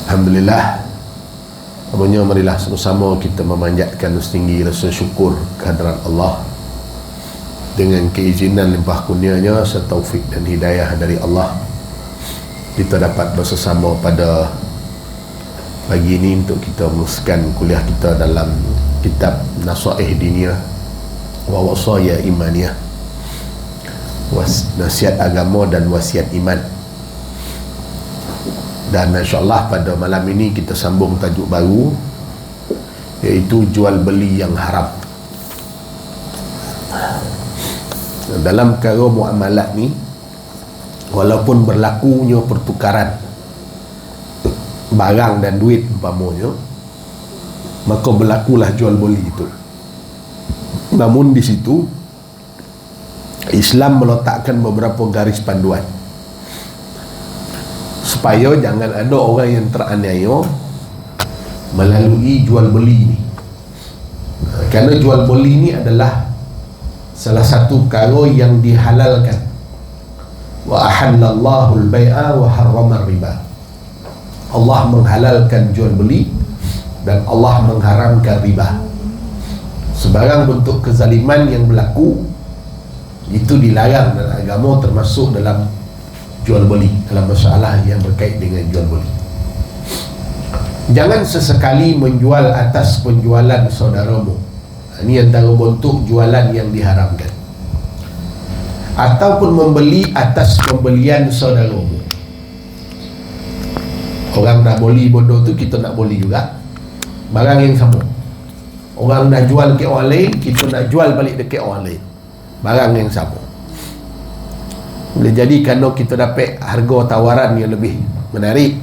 Alhamdulillah. Apabila marilah sama-sama kita memanjatkan setinggi rasa syukur kehadrat Allah dengan keizinan limpah kurnianya serta taufik dan hidayah dari Allah, kita dapat bersama pada pagi ini untuk kita meneruskan kuliah kita dalam kitab Nasaih Diniyah wa Wasaya Imaniyah, nasihat agama dan wasiat iman. Dan insyaAllah pada malam ini kita sambung tajuk baru, iaitu jual beli yang haram. Dalam perkara muamalat ni, walaupun berlakunya pertukaran barang dan duit umpamanya, maka berlakulah jual beli itu. Namun di situ Islam meletakkan beberapa garis panduan supaya jangan ada orang yang teraniaya melalui jual beli ini. Kerana jual beli ini adalah salah satu perkara yang dihalalkan. Wa ahallallahu al-bai'a wa harrama riba. Allah menghalalkan jual beli dan Allah mengharamkan riba. Sebarang bentuk kezaliman yang berlaku itu dilarang dalam agama, termasuk dalam jual beli, dalam masalah yang berkait dengan jual beli. Jangan sesekali menjual atas penjualan saudaramu. Ini antara bentuk jualan yang diharamkan. Ataupun membeli atas pembelian saudaramu. Orang dah beli bodoh tu, kita nak beli juga barang yang sama. Orang dah jual ke orang lain, kita nak jual balik dekat orang lain barang yang sama. Boleh jadi kerana kita dapat harga tawaran yang lebih menarik,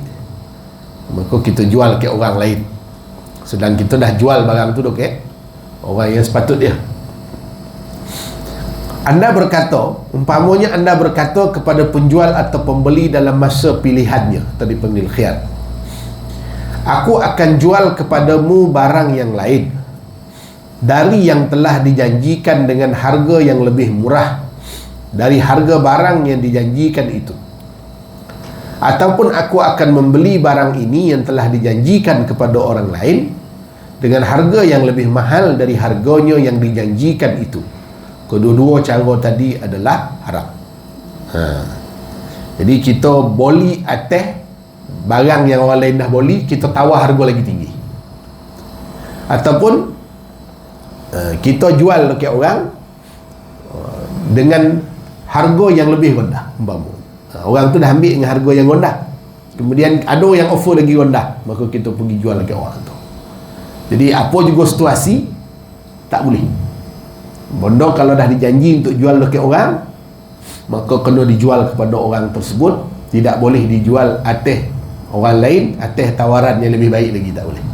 maka kita jual ke orang lain, sedang kita dah jual barang tu ke orang yang sepatut dia. Anda berkata, umpamanya anda berkata kepada penjual atau pembeli dalam masa pilihannya, tadi panggil khiyar, aku akan jual kepadamu barang yang lain dari yang telah dijanjikan dengan harga yang lebih murah dari harga barang yang dijanjikan itu. Ataupun aku akan membeli barang ini yang telah dijanjikan kepada orang lain dengan harga yang lebih mahal dari harganya yang dijanjikan itu. Kedua-dua cara tadi adalah haram. Jadi kita beli atas barang yang orang lain dah beli, kita tawar harga lagi tinggi. Ataupun kita jual dekat orang dengan harga yang lebih rendah. Orang tu dah ambil dengan harga yang rendah, kemudian ada yang offer lagi rendah, maka kita pergi jual dekat orang tu. Jadi apa juga situasi, tak boleh. Benda kalau dah dijanji untuk jual dekat orang, maka kena dijual kepada orang tersebut. Tidak boleh dijual atas orang lain, atas tawaran yang lebih baik lagi, tak boleh.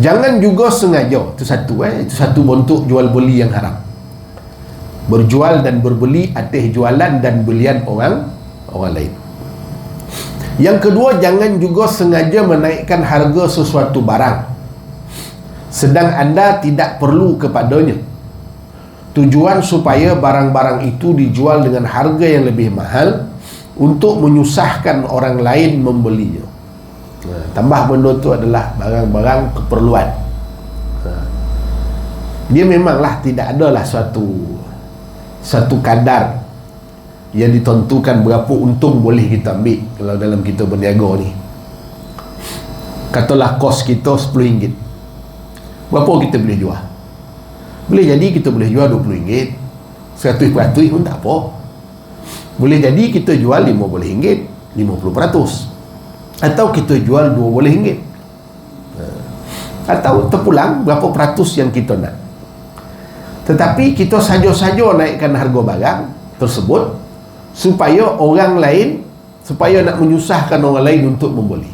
Jangan juga sengaja, itu satu bentuk jual beli yang haram. Berjual dan berbeli atas jualan dan belian orang lain. Yang kedua, jangan juga sengaja menaikkan harga sesuatu barang sedang anda tidak perlu kepadanya. Tujuan supaya barang-barang itu dijual dengan harga yang lebih mahal untuk menyusahkan orang lain membelinya. Tambah benda itu adalah barang-barang keperluan. Dia memanglah tidak adalah satu kadar yang ditentukan berapa untung boleh kita ambil kalau dalam kita berniaga ni. Katalah kos kita RM10, berapa kita boleh jual? Boleh jadi kita boleh jual RM20, 100% pun tak apa. Boleh jadi kita jual RM50, 50%, atau kita jual RM20, atau terpulang berapa peratus yang kita nak. Tetapi kita saja-saja naikkan harga barang tersebut supaya orang lain, supaya nak menyusahkan orang lain untuk membeli.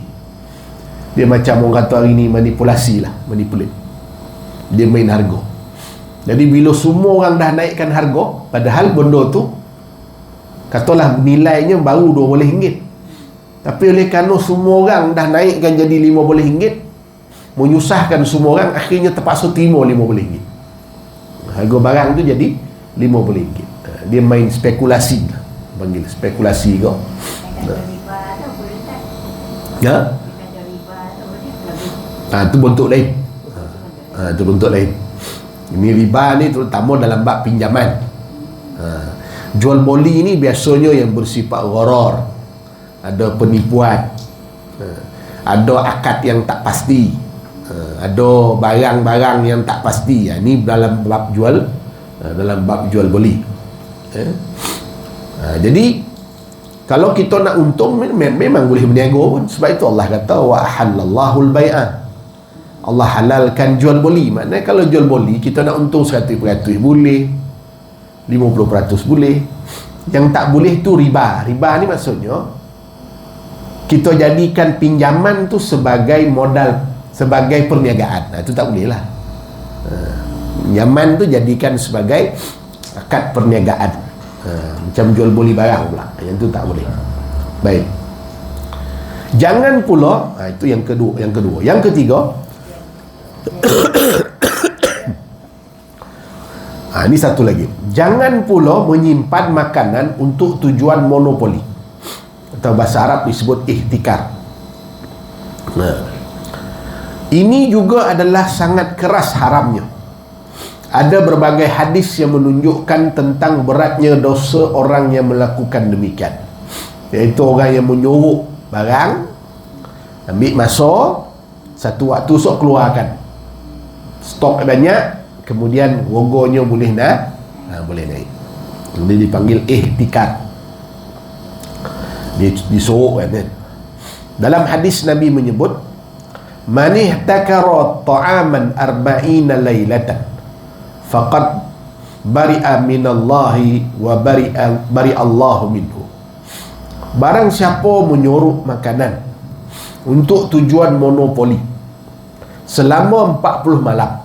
Dia macam orang kata hari ni manipulasi lah, manipulate. Dia main harga. Jadi bila semua orang dah naikkan harga, padahal benda tu katalah nilainya baru RM20, tapi oleh kerana semua orang dah naikkan jadi RM50, menyusahkan semua orang, akhirnya terpaksa terima RM50. Harga barang tu jadi RM50. Dia main spekulasi, panggil spekulasi kau. Ya? Itu bentuk lain. Itu bentuk lain. Ini riba ni terutama dalam bab pinjaman. Jual beli ni biasanya yang bersifat gharar, ada penipuan, ada akad yang tak pasti, ada barang-barang yang tak pasti. Ini dalam bab jual beli. Jadi kalau kita nak untung memang boleh berniaga pun. Sebab itu Allah kata wa halallahu al-bai'a. Allah halalkan jual beli. Maknanya kalau jual beli kita nak untung 100% boleh, 50% boleh. Yang tak boleh tu riba. Riba ni maksudnya kita jadikan pinjaman tu sebagai modal, sebagai perniagaan. Itu tak boleh lah. Pinjaman tu jadikan sebagai akad perniagaan. Macam jual beli barang pula, yang tu tak boleh. Baik. Jangan pula, itu yang kedua. Yang ketiga, ini satu lagi. Jangan pula menyimpan makanan untuk tujuan monopoli, atau bahasa Arab disebut ihtikar. Ini juga adalah sangat keras haramnya. Ada berbagai hadis yang menunjukkan tentang beratnya dosa orang yang melakukan demikian, iaitu orang yang menyuruh barang, ambil masa, satu waktu sok keluarkan, stok banyak, kemudian rogonya boleh naik. Ini dipanggil ihtikar. Dia disuruh kan. Dalam hadis Nabi menyebut, man ihtakara ta'aman arba'ina laylatan faqad bari'a minallahi wa bari'allahu minhu. Barang siapa menyuruh makanan untuk tujuan monopoli selama 40 malam,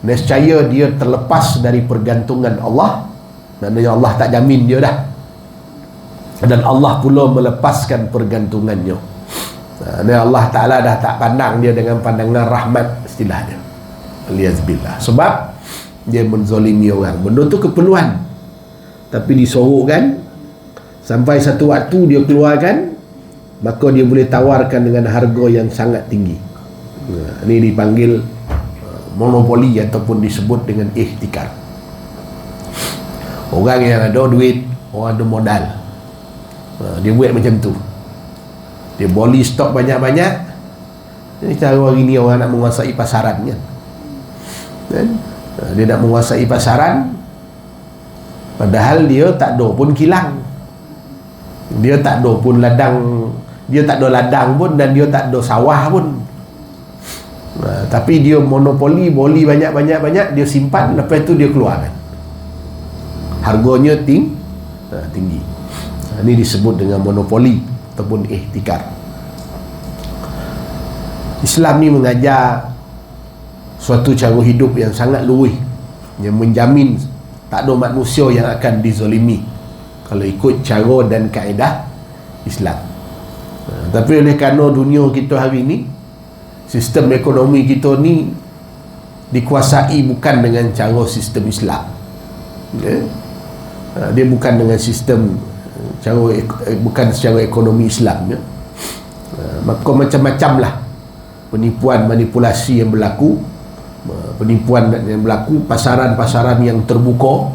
nescaya dia terlepas dari pergantungan Allah. Maknanya Allah tak jamin dia dah, dan Allah pula melepaskan pergantungannya. Allah Ta'ala dah tak pandang dia dengan pandangan rahmat, istilahnya. Aliyazbillah. Sebab dia menzalimi orang. Benda tu keperluan, tapi disorokkan sampai satu waktu dia keluarkan, maka dia boleh tawarkan dengan harga yang sangat tinggi. Ini dipanggil monopoli ataupun disebut dengan ihtikar. Orang yang ada duit, orang ada modal, dia buat macam tu. Dia beli stok banyak-banyak. Ini cara hari ni orang nak menguasai pasaran kan. Dia nak menguasai pasaran, padahal dia tak ada pun kilang, dia tak ada pun ladang, dia tak ada ladang pun, dan dia tak ada sawah pun. Tapi dia monopoli, beli banyak-banyak, dia simpan, lepas tu dia keluarkan, harganya tinggi. Ini disebut dengan monopoli ataupun ihtikar. Islam ni mengajar suatu cara hidup yang sangat luwih, yang menjamin tak ada manusia yang akan dizalimi kalau ikut cara dan kaedah Islam. Tapi oleh kerana dunia kita hari ini, sistem ekonomi kita ni dikuasai bukan dengan cara sistem Islam, dia bukan dengan sistem bukan secara ekonomi Islam, maka macam-macam lah penipuan, manipulasi yang berlaku, pasaran-pasaran yang terbuka,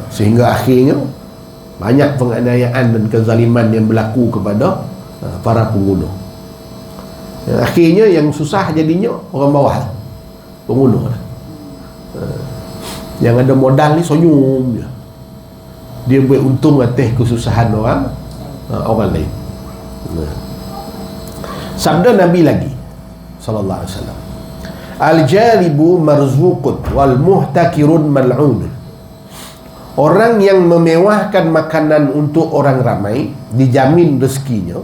sehingga akhirnya banyak penganiayaan dan kezaliman yang berlaku kepada para pengguna. Akhirnya yang susah jadinya orang bawah, pengguna. Yang ada modal ni senyum je, dia buat untung atas kesusahan orang lain. Sabda Nabi lagi sallallahu alaihi wasallam, al-jalibu marzuqun wal muhtakirun mal'un. Orang yang memewahkan makanan untuk orang ramai dijamin rezekinya,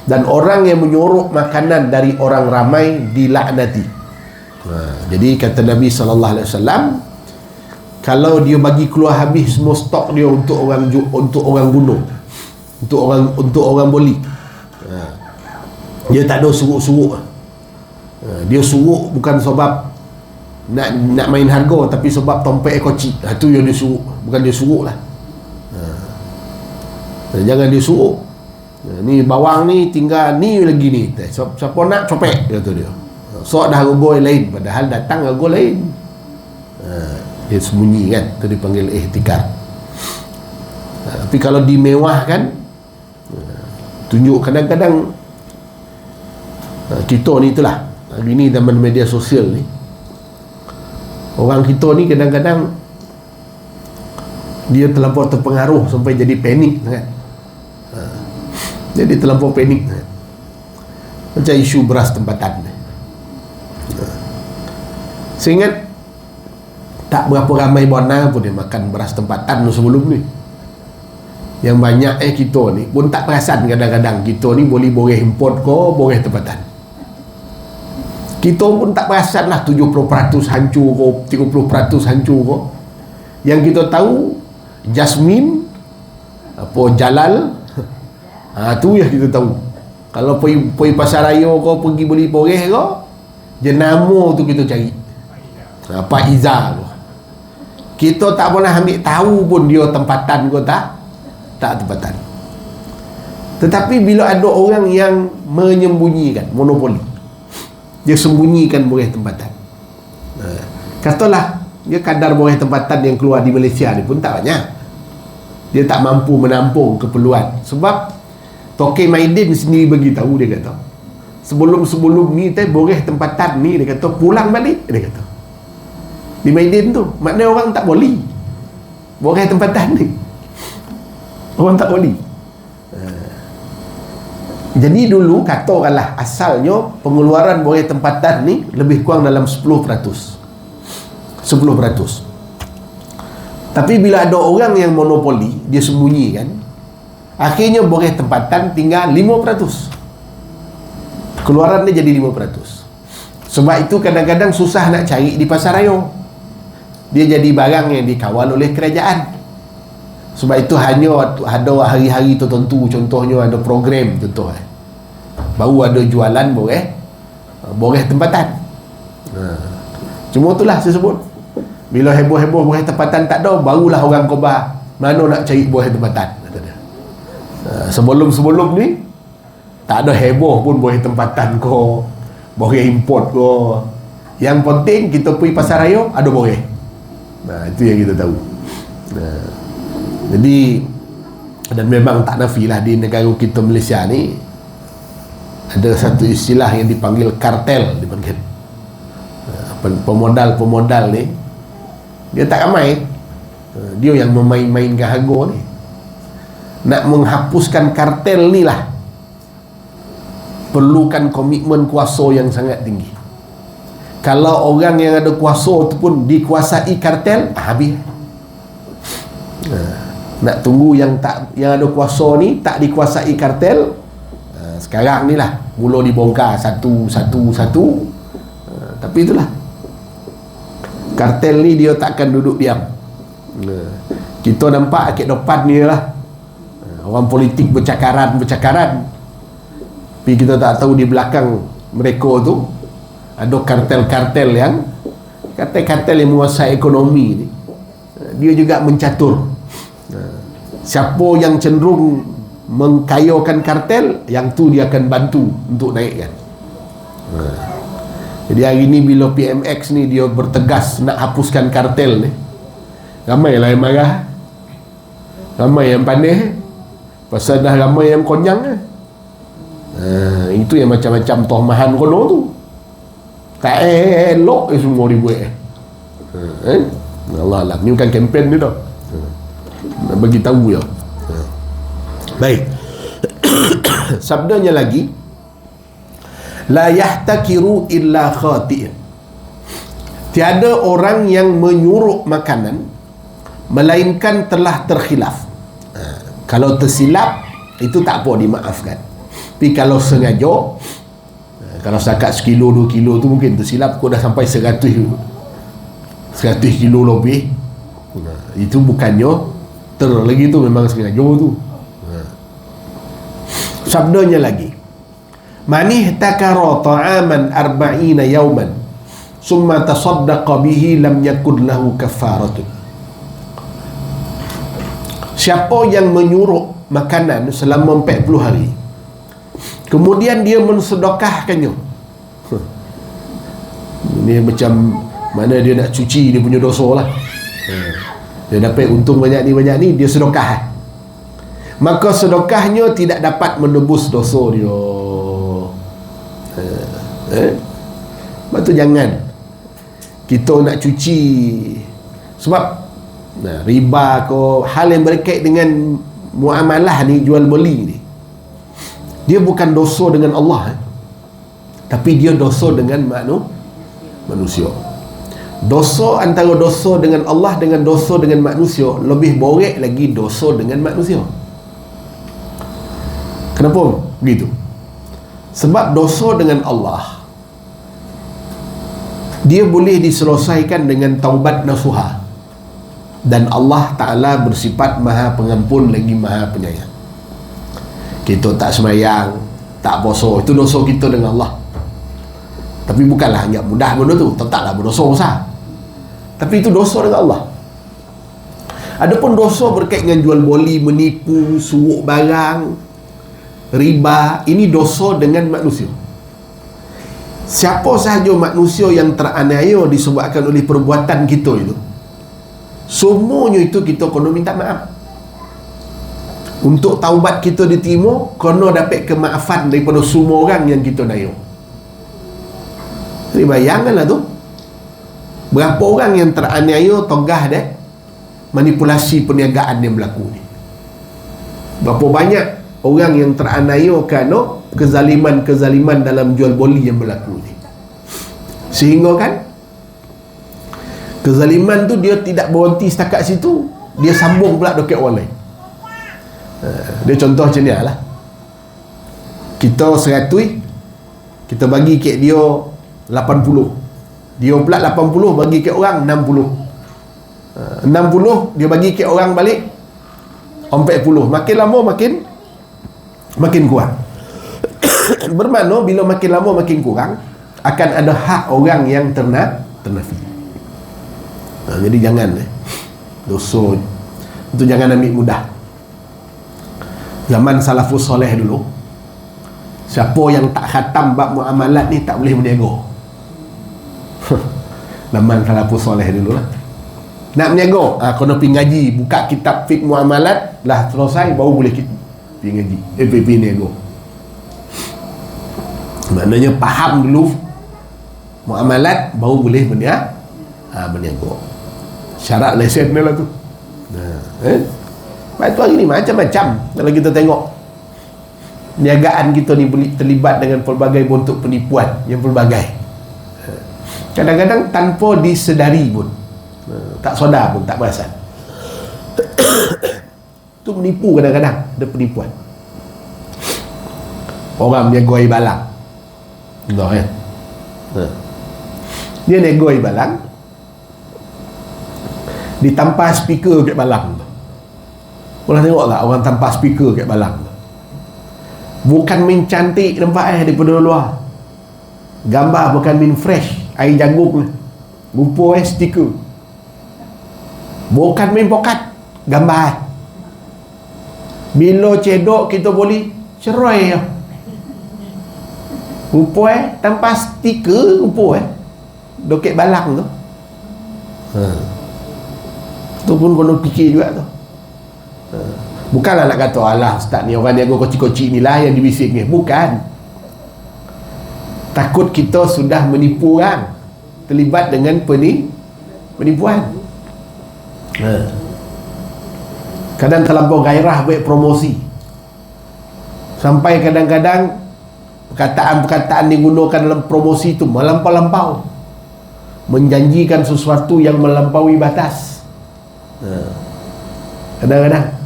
dan orang yang menyuruh makanan dari orang ramai dilaknati. Jadi kata Nabi sallallahu alaihi wasallam, kalau dia bagi keluar habis semua stok dia untuk orang gunung, untuk orang beli, dia tak ada suruh-suruh. Dia suruh bukan sebab nak main harga, tapi sebab tompek kocik. Itu yang dia suruh, bukan dia suruh lah. Jangan dia suruh. Ni bawang ni tinggal ni lagi ni. Siapa nak copek, kata dia. Sok dah rogol lain, padahal datang rogol lain. Dia sembunyi kan, itu dipanggil ihtikar. Tapi kalau dimewahkan, tunjuk kadang-kadang kita ni itulah, hari ni zaman media sosial ni, orang kita ni kadang-kadang dia terlampau terpengaruh sampai jadi panik kan. Jadi terlampau panik kan? Macam isu beras tempatan ni. Saya ingat tak berapa ramai bona pun dia makan beras tempatan sebelum ni. Yang banyak kita ni pun tak perasan kadang-kadang kita ni boleh boreh import ko, boreh tempatan. Kita pun tak perasan lah 70% hancur ko, 30% hancur ko. Yang kita tahu Jasmine, apa Jalal, tu yang kita tahu. Kalau pergi pasar raya kau pergi beli boreh kau, jenama tu kita cari. Pak Iza tu. Kita tak pernah ambil tahu pun dia tempatan ke tak tempatan. Tetapi bila ada orang yang menyembunyikan monopoli, dia sembunyikan boreh tempatan. Katalah dia kadar boreh tempatan yang keluar di Malaysia ni pun tak banyak. Dia tak mampu menampung keperluan. Sebab Tokey Maidin sendiri bagi tahu, dia kata sebelum ni boreh tempatan ni, dia kata pulang balik, dia kata di Maidin tu, maknanya orang tak boleh boreh tempatan ni, orang tak boleh. Jadi dulu katakanlah asalnya pengeluaran boreh tempatan ni lebih kurang dalam 10%. Tapi bila ada orang yang monopoli, dia sembunyikan, akhirnya boreh tempatan tinggal 5%. Keluaran dia jadi 5%. Sebab itu kadang-kadang susah nak cari di pasar raya. Dia jadi barang yang dikawal oleh kerajaan. Sebab itu hanya ada hari-hari tertentu, contohnya ada program contoh, baru ada jualan boreh tempatan. Cuma itulah saya sebut, bila heboh-heboh boreh tempatan tak ada, barulah orang khabar mana nak cari boreh tempatan. Sebelum ni tak ada heboh pun boreh tempatan ko, boreh import ko. Yang penting kita pergi pasar raya ada boreh. Itu yang kita tahu. Jadi, dan memang tak nafilah di negara kita Malaysia ni ada satu istilah yang dipanggil kartel, dipanggil. Pemodal ni dia tak ramai, dia yang memain-mainkan harga ni. Nak menghapuskan kartel ni lah perlukan komitmen kuasa yang sangat tinggi. Kalau orang yang ada kuasa tu pun dikuasai kartel, habis. Nak tunggu yang ada kuasa ni tak dikuasai kartel, sekarang ni lah mula dibongkar satu. Tapi itulah, kartel ni dia takkan duduk diam. Kita nampak kat depan ni lah orang politik bercakaran, tapi kita tak tahu di belakang mereka tu ada kartel-kartel yang menguasai ekonomi ni. Dia juga mencatur. Siapa yang cenderung mengkayakan kartel, yang tu dia akan bantu untuk naikkan. Jadi hari ni bila PMX ni dia bertegas nak hapuskan kartel ni, ramai lah yang marah, ramai yang panik, pasal dah ramai yang konyang. Itu yang macam-macam tohmahan kono tu tak elok semua dibuat. Allah Allah, ni bukan kempen ni dah, nak bagi tahu ya. Baik. Sabdanya lagi, la yahtakiru illa khati'. Tiada orang yang menyuruh makanan melainkan telah terkhilaf. Kalau tersilap itu tak apa, dimaafkan. Tapi kalau sengaja, kalau setakat 1 kilo 2 kilo tu mungkin tersilap, kau dah sampai 100 kilo lebih, itu bukannya lagi, tu memang sengaja tu. Sabdanya lagi, man ihtakara ta'aman 40 yawman summa tasaddaqa bihi lam yakun lahu kafaratun. Siapa yang menyuruh makanan selama 40 hari, kemudian dia mensedekahkannya. Ini macam mana dia nak cuci dia punya dosa lah. Dia dapat untung banyak ni, dia sedekah. Maka sedekahnya tidak dapat menebus dosa dia. Sebab tu jangan kita nak cuci. Sebab riba ko, hal yang berkait dengan muamalah ni, jual beli ni, dia bukan dosa dengan Allah, tapi dia dosa dengan manusia. Dosa antara dosa dengan Allah dengan dosa dengan manusia, lebih borek lagi dosa dengan manusia. Kenapa begitu? Sebab dosa dengan Allah, dia boleh diselesaikan dengan taubat nasuha, dan Allah Ta'ala bersifat maha pengampun lagi maha penyayang. Kita tak sembahyang, tak puasa, itu dosa kita dengan Allah. Tapi bukanlah hanya mudah benda tu, tetaplah berdosa besar, tapi itu dosa dengan Allah. Adapun dosa berkait dengan jual beli, menipu, suruh barang, riba, ini dosa dengan manusia. Siapa sahaja manusia yang teraniaya disebabkan oleh perbuatan kita itu, semuanya itu kita kena minta maaf. Untuk taubat kita diterima, kena dapat kemaafan daripada semua orang yang kita naya. Jadi bayangkanlah tu, berapa orang yang teraniaya togah dah manipulasi perniagaan yang berlaku ni. Berapa banyak orang yang teraniaya kerana kezaliman-kezaliman dalam jual beli yang berlaku ni. Sehingga kan kezaliman tu dia tidak berhenti setakat situ, dia sambung pula dekat orang lain. Dia contoh macam ni lah. Kita 100, kita bagi kat dia 80, dia pula 80 bagi kat orang 60, 60 dia bagi kat orang balik 40. Makin lama makin kurang. Bermakna bila makin lama makin kurang, akan ada hak orang yang ternafi. Jadi jangan dosa itu jangan ambil mudah. Zaman salafus soleh dulu, siapa yang tak khatam bab muamalat ni tak boleh berniaga. Zaman salafus soleh dulu lah. Nak berniaga, kena pergi ngaji, buka kitab fiqh muamalat lah, selesai baru boleh pergi ngaji, pergi berniaga. Maknanya faham dulu muamalat baru boleh berniaga. Syarat lesen dia lah tu. Lepas tu hari ni macam-macam. Kalau kita tengok niagaan kita ni boleh terlibat dengan pelbagai bentuk penipuan yang pelbagai. Kadang-kadang tanpa disedari pun, tak sedar pun, tak perasan. Tu menipu kadang-kadang, ada penipuan. Orang niaga air balang. Kan? Dia niaga air balang, ditampar speaker kat balang tu. Pernah tengok tak orang tampar speaker kat balang tu? Bukan main cantik nampak daripada luar, gambar bukan main fresh, air jagung lah, rupa stiker. Bukan main pokat, gambar. Bila cedok kita boleh cerai lah. Rupa tanpa stiker, rupa doket balang tu. Tu pun kena fikir juga tu. Bukanlah nak kata alah ustaz ni orang niaga kocik-kocik ni lah yang dibisik ni. Bukan. Takut kita sudah menipu orang, terlibat dengan penipuan. Kadang terlampau gairah buat promosi, sampai kadang-kadang perkataan-perkataan digunakan dalam promosi itu melampau-lampau, menjanjikan sesuatu yang melampaui batas. Kadang-kadang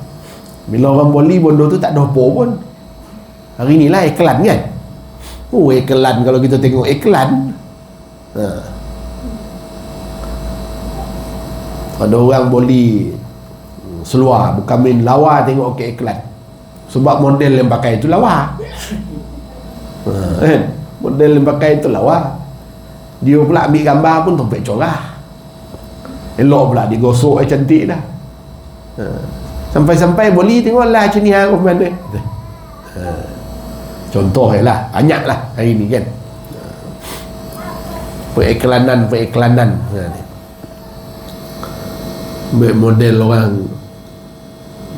bila orang beli benda tu tak ada apa pun. Hari ni lah iklan kan. Iklan, kalau kita tengok iklan, ada orang beli seluar bukan main lawa, tengok ke iklan, sebab model yang pakai itu lawa. Model yang pakai itu lawa, dia pula ambil gambar pun tempat corah, elok pula digosok cantik dah. Sampai-sampai boleh tengoklah macam ni aku mana. Contoh lah, banyak lah hari ni kan. Periklanan model orang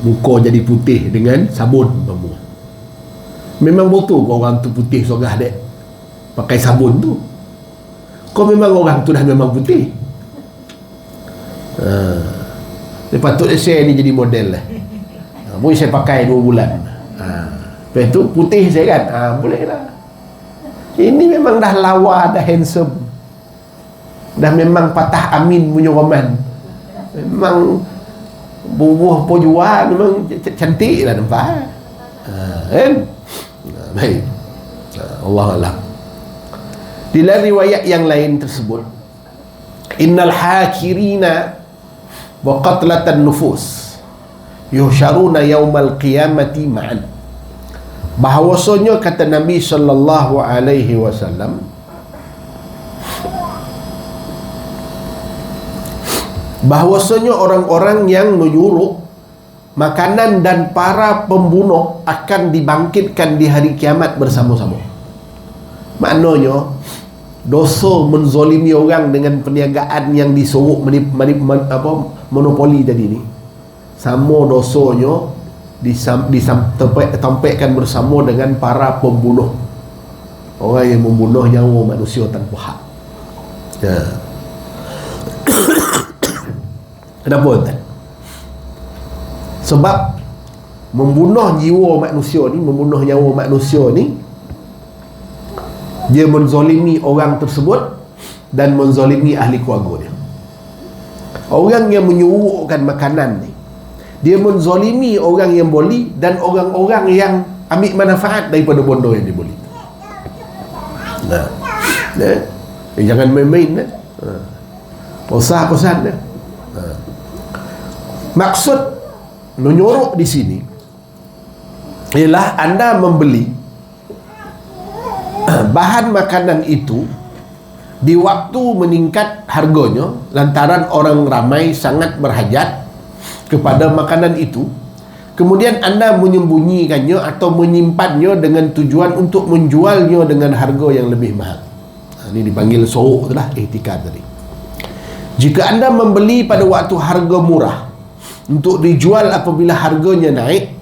muka jadi putih dengan sabun umpama. Memang betul kau orang tu putih sogah dek pakai sabun tu. Kau memang orang tu dah memang putih. Dia patut share ni jadi model lah. Boleh saya pakai 2 bulan. Lepas tu putih saya kan. Boleh lah. Ini memang dah lawa, dah handsome. Dah memang patah amin punya roman. Memang bubuh pojua memang cantik lah nampak. Kan? Baik. Allah Alam. Di dalam riwayat yang lain tersebut, innal hakirina wa qatlatan nufus yuhsyaruna yaumal qiyamati ma'an. Bahawasanya kata Nabi sallallahu alaihi wasallam, bahawasanya orang-orang yang menyuruh makanan dan para pembunuh akan dibangkitkan di hari kiamat bersama-sama. Maknanya dosa menzolimi orang dengan perniagaan yang disorok monopoli tadi ni, sama dosanya ditampakkan bersama dengan para pembunuh, orang yang membunuh nyawa manusia tanpa hak. Kenapa tuan? Sebab membunuh jiwa manusia ni, membunuh nyawa manusia ni, dia menzolimi orang tersebut dan menzolimi ahli keluarga dia. Orang yang menyuruhkan makanan ni, dia menzolimi orang yang boli dan orang-orang yang ambil manfaat daripada bondo yang diboli. Jangan main-main. Posah-posah. Maksud menyorok di sini ialah anda membeli bahan makanan itu di waktu meningkat harganya lantaran orang ramai sangat berhajat kepada makanan itu, kemudian anda menyembunyikannya atau menyimpannya dengan tujuan untuk menjualnya dengan harga yang lebih mahal. Ini dipanggil sorok itulah, ihtikar tadi. Jika anda membeli pada waktu harga murah untuk dijual apabila harganya naik,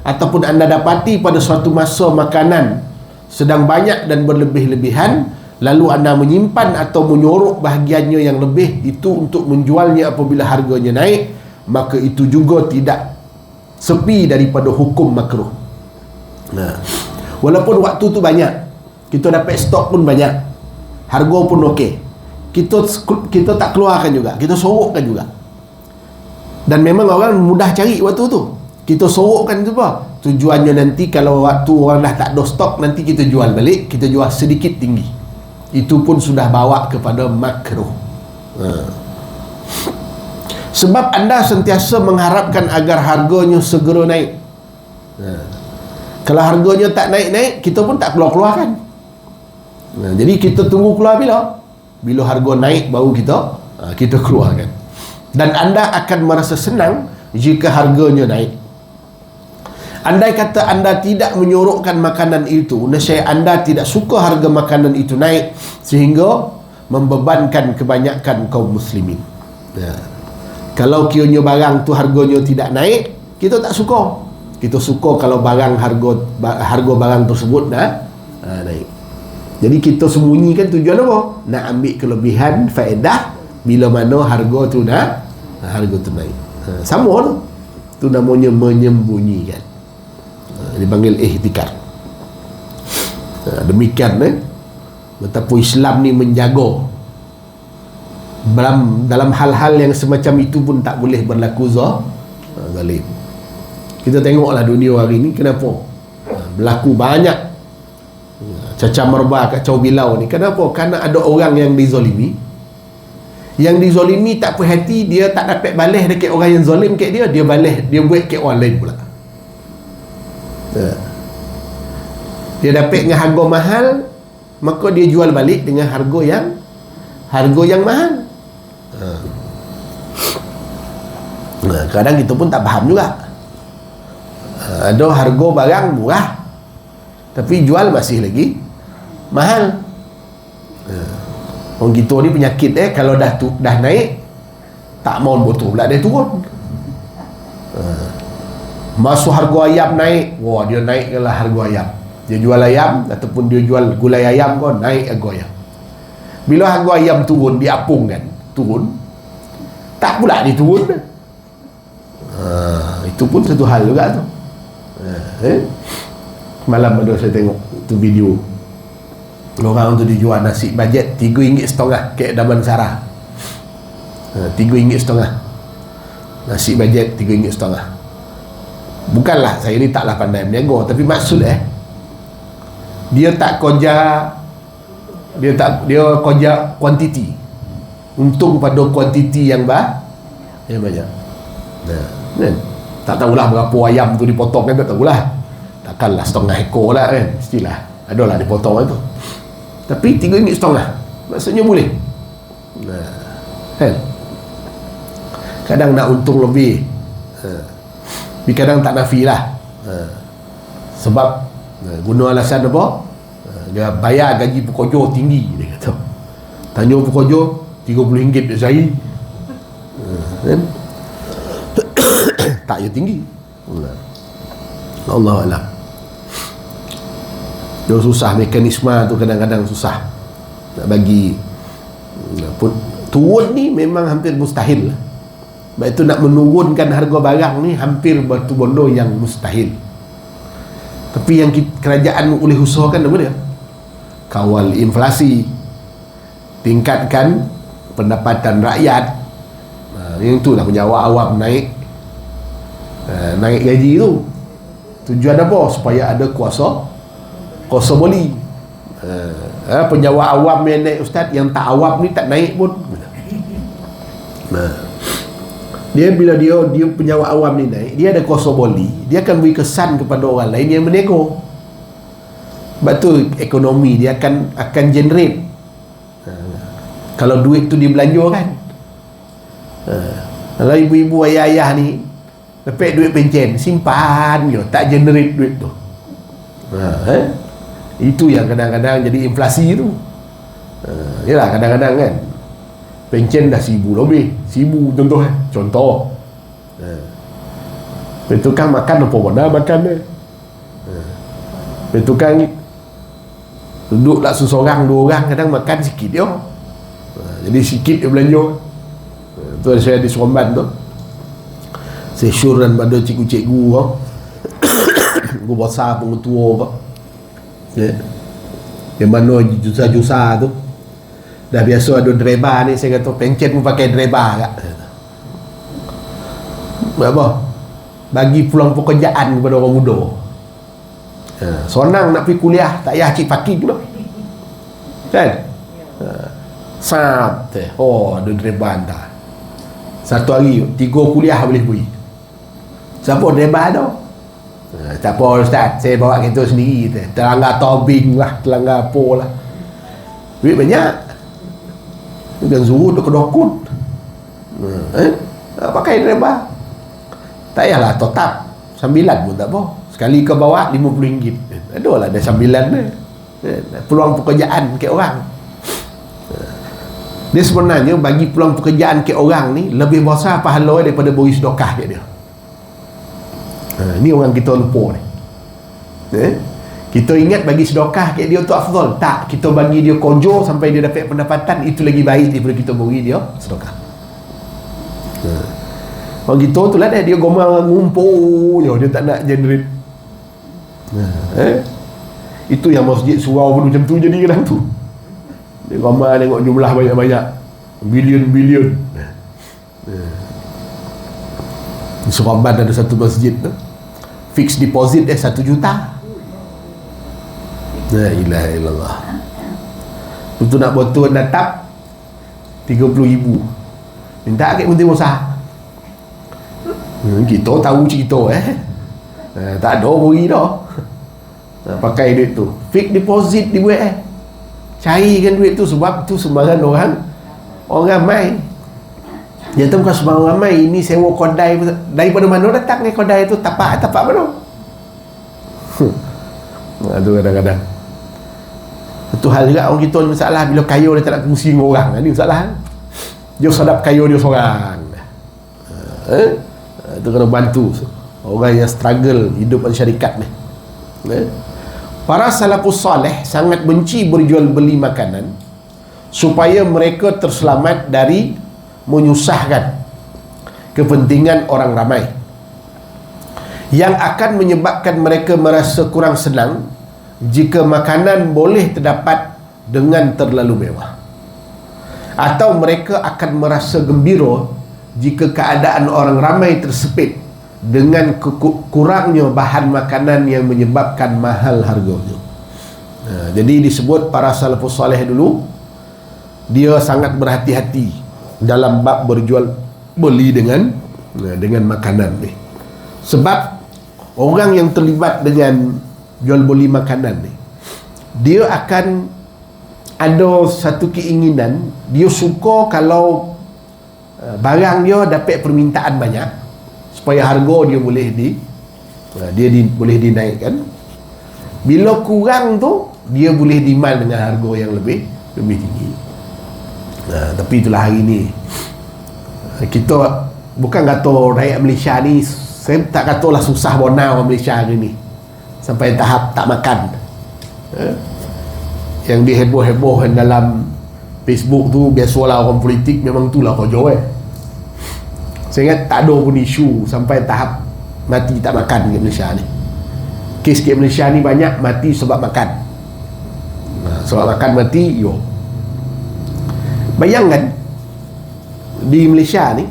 ataupun anda dapati pada suatu masa makanan sedang banyak dan berlebih-lebihan, lalu anda menyimpan atau menyorok bahagiannya yang lebih itu untuk menjualnya apabila harganya naik, maka itu juga tidak sepi daripada hukum makruh. Walaupun waktu tu banyak, kita dapat stok pun banyak, harga pun okey, kita tak keluarkan juga, kita sorokkan juga. Dan memang orang mudah cari waktu tu, kita sorokkan tu apa? Tujuannya nanti kalau waktu orang dah tak ada stok, nanti kita jual balik, kita jual sedikit tinggi. Itu pun sudah bawa kepada makruh. Sebab anda sentiasa mengharapkan agar harganya segera naik. Kalau harganya tak naik-naik, kita pun tak keluar-keluarkan. Jadi kita tunggu keluar bila harga naik baru kita keluarkan. Dan anda akan merasa senang jika harganya naik. Andai kata anda tidak menyorokkan makanan itu, nescaya anda tidak suka harga makanan itu naik sehingga membebankan kebanyakan kaum muslimin. Kalau kiranya barang tu harganya tidak naik, kita tak suka. Kita suka kalau harga barang tersebut naik. Jadi kita sembunyikan tujuan apa? Nak ambil kelebihan faedah bila mana harga tu naik. Sama tu. Tu namanya menyembunyikan. Dipanggil ihtikar. Demikian betapa Islam ni menjaga dalam hal-hal yang semacam itu pun tak boleh berlaku zalim. Kita tengoklah dunia hari ni kenapa berlaku banyak cacah merbah, kacau bilau ni. Kenapa? Kerana ada orang yang dizolimi. Yang dizolimi tak puas hati, dia tak dapat balas dekat orang yang zalim kat dia, dia balas, dia buat kat orang lain pula. Dia dapat dengan harga mahal, maka dia jual balik dengan harga yang mahal. Kadang kita pun tak faham juga. Ada harga barang murah tapi jual masih lagi mahal. Orang kita ni penyakit kalau dah naik tak mau betul pula dia turun. Masuk harga ayam naik, wah dia naiklah harga ayam. Dia jual ayam ataupun dia jual gulai ayam kau naik harga ayam. Bila harga ayam turun, diapung kan, turun, tak pula diturun. Itu pun satu hal juga tu. Malam ada saya tengok tu video orang tu dijual nasi bajet RM3.5 kayak Damansara. RM3.5 nasi bajet RM3.5. Bukanlah saya ni taklah pandai berniaga, tapi maksud dia tak koja, dia koja kuantiti, untung pada kuantiti yang banyak. Kan? Tak tahulah berapa ayam tu dipotong kan, tak tahulah. Takkanlah 1/2 ekor lah kan, mestilah adalah dipotong itu. Tapi RM3.5 maksudnya boleh. Kan? Kadang nak untung lebih, tapi kadang tak nafi lah. Sebab guna alasan apa? Dia bayar gaji pekerja tinggi, dia kata. Tanya pekerja RM30 dia saya. Kan? Tak ya tinggi. Allah alam. Dia susah mekanisme tu, kadang-kadang susah nak bagi pun turun ni memang hampir mustahil. Sebab itu nak menurunkan harga barang ni hampir batu bondo yang mustahil. Tapi yang kerajaan boleh usahakan apa dia? Kawal inflasi, tingkatkan pendapatan rakyat. Yang tu lah penjawab awam naik gaji tu. Tujuan apa? Supaya ada kuasa boli. Penjawab awam yang naik ustaz, yang tak awam ni tak naik pun. Dia bila dia penjawab awam ni naik, dia ada kuasa boli, dia akan beri kesan kepada orang lain yang bernego. Sebab tu ekonomi dia akan generate. Kalau duit tu dibelanjakan. Kalau ibu-ibu ayah-ayah ni dapat duit pencen, simpan je, tak generate duit tu. Itu yang kadang-kadang jadi inflasi tu. Yalah, kadang-kadang kan pencen dah 1,000 lebih, 1,000 contoh. Tukang makan apa mana makan dia. Tukang duduk lah seorang 2 orang, kadang makan sikit dia. Jadi sikit dia belanja. Tu saya di Seremban tu, saya syuran pada cikgu-cikgu guru besar pengetua yang mana jusa-jusa tu dah biasa ada driver ni, saya kata pencen pun pakai driver kak. Berapa? Bagi pulang pekerjaan kepada orang muda. Senang nak pergi kuliah, tak payah cik pakai pula. Kan? Ada driver hantar. Satu hari 3 kuliah boleh pergi. Siapa driver tu? Tak apa ustaz, saya bawa kereta sendiri. Terlanggar tobing lah, terlanggar apa lah. Duit banyak. Dia suruh dia kedokut. Pakai driver. Tak payahlah tetap sambilan pun tak apa. Sekali ke bawah RM50. Adalah ada sambilan dia. Peluang pekerjaan ke orang. Dia sebenarnya bagi peluang pekerjaan ke orang ni lebih besar pahala daripada beri sedekah ke dia. Ni orang kita lupa ni. Kita ingat bagi sedekah ke dia tu afdal. Tak, kita bagi dia konjo sampai dia dapat pendapatan, itu lagi baik daripada kita beri dia sedekah. Orang kita tu lah dia gomang ngumpul je, dia tak nak generate. Itu yang masjid surau pun macam tu jadi kadang tu. Dia ramai tengok jumlah banyak-banyak, bilion-bilion. Di Seremban ada satu masjid tu, fixed deposit 1 juta. La ilaha illallah. Itu nak botol natap 30,000. Minta kat Menteri Musa. Kita tahu cerita tak ada beri dah. Pakai duit tu, fixed deposit dibuat carikan duit tu. Sebab tu sembarang orang ramai. Dia tu bukan sembarang ramai. Ini sewa kodai. Daripada mana datang ni kodai tu? Tapak mana? Itu kadang-kadang. Itu hal juga orang kita ni masalah, bila kaya dia tak nak kongsi dengan orang. Ini masalah. Dia sadap kaya dia seorang. Itu kena bantu orang yang struggle hidup masyarakat ni. Para salafus salih sangat benci berjual beli makanan supaya mereka terselamat dari menyusahkan kepentingan orang ramai yang akan menyebabkan mereka merasa kurang senang jika makanan boleh terdapat dengan terlalu mewah, atau mereka akan merasa gembira jika keadaan orang ramai tersepit dengan kurangnya bahan makanan yang menyebabkan mahal harganya. Jadi disebut para salafus salih dulu, dia sangat berhati-hati dalam bab berjual beli dengan makanan ni. Sebab orang yang terlibat dengan jual beli makanan ni, dia akan ada satu keinginan, dia suka kalau barang dia dapat permintaan banyak supaya harga dia boleh boleh dinaikkan. Bila kurang tu, dia boleh demand dengan harga yang lebih tinggi. Tapi itulah hari ni kita bukan kata rakyat Malaysia ni, saya tak katalah susah bona orang Malaysia hari ni sampai tahap tak makan. Yang diheboh-heboh dalam Facebook tu biasalah orang politik, memang itulah kerja. Saya ingat tak ada pun isu sampai tahap mati tak makan kat Malaysia ni. Kes kat Malaysia ni banyak mati sebab makan. Sebab makan mati, yo. Bayangkan di Malaysia ni,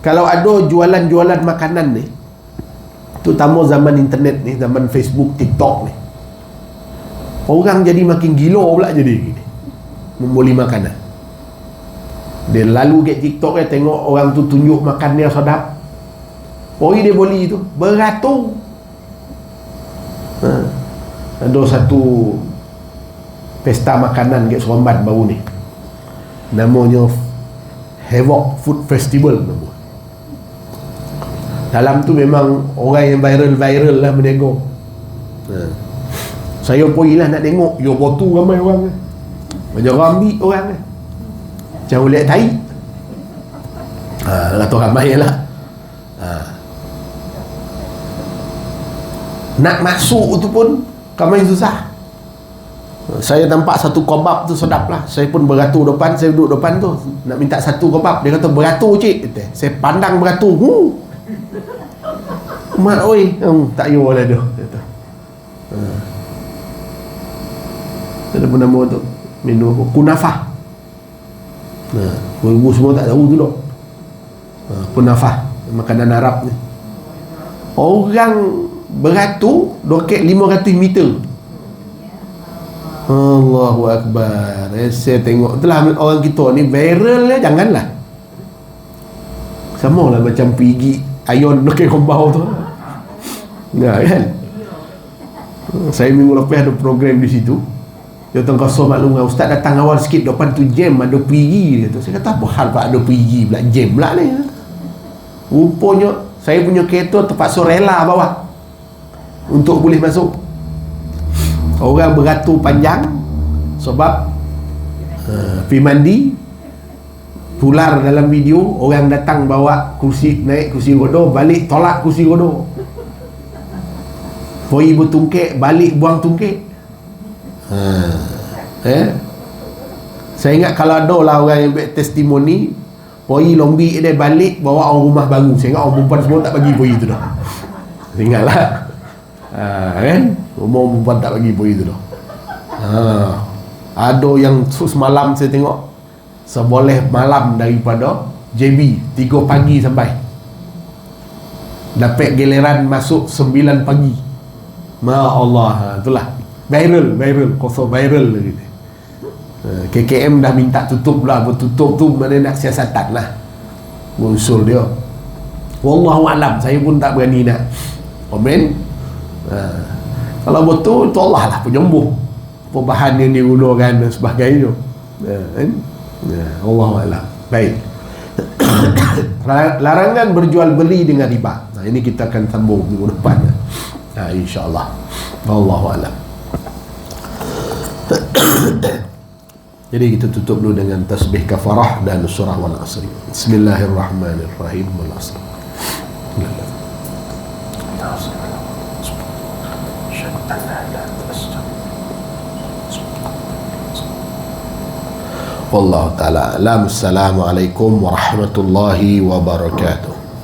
kalau ada jualan-jualan makanan ni, terutama zaman internet ni, zaman Facebook, TikTok ni, orang jadi makin gila pula jadi gini, membeli makanan. Dia lalu kat TikTok dia tengok orang tu tunjuk makan dia sedap, pori dia beli tu beratur. Ada satu pesta makanan kat Seremban baru ni, namanya Havoc Food Festival nama. Dalam tu memang orang yang viral lah berniaga. Saya pergilah nak tengok, yo botu ramai orang. Macam ambil orang ni, macam ulat tai. Kata ramai lah. Nak masuk tu pun ramai susah. Saya nampak satu kebab tu sedap lah. Saya pun beratur depan, saya duduk depan tu nak minta satu kebab. Dia kata beratur cik. Saya pandang beratur. Mak oi, tak yo lah dia. Ada pun nama tu menu apa? Kunafah. Ibu semua tak tahu tu dah. Kunafah, makanan Arab ni. Orang beratur doket 500 meter. Allahu Akbar. Saya tengok itulah orang kita ni viral lah, janganlah. Sama lah macam pergi Ayon doket Kombau tu. Nah, kan? Saya minggu lepas ada program di situ. Dia tengah kosong maklum, ustaz datang awal sikit, depan tu jam, ada perigi dia tu. Saya kata apa hal pak ada perigi pula, jam pula ni. Rupanya saya punya kereta terpaksa rela bawah untuk boleh masuk. Orang beratur panjang sebab pergi mandi, tular dalam video orang datang bawa kursi, naik kursi roda, balik tolak kursi roda. Pergi bertungkek, balik buang tungkek. Saya ingat kalau ada lah orang yang buat testimoni, pergi lombik dia balik bawa orang rumah baru. Saya ingat orang perempuan semua tak bagi pergi tu dah. Saya ingat lah. Kan? Rumah perempuan tak bagi pergi tu dah. Ada yang semalam saya tengok seboleh malam daripada JB 3 pagi sampai dapat giliran masuk 9 pagi. Allah, itulah viral kosong viral lagi. KKM dah minta tutup lah. Bertutup tu mana nak siasatan lah, usul dia. Wallahu alam, saya pun tak berani nak komen. Kalau betul itu Allah lah penyembuh, bahan yang digunakan dan sebagainya. Wallahu alam. Baik. Larangan berjual beli dengan riba. Ini kita akan sambung minggu depan. InsyaAllah. Wallahu a'lam. Jadi kita tutup dulu dengan tasbih kafarah dan surah wal asri. Bismillahirrahmanirrahim. Wal asri. Wallahu ta'ala alam. Assalamualaikum warahmatullahi wabarakatuh.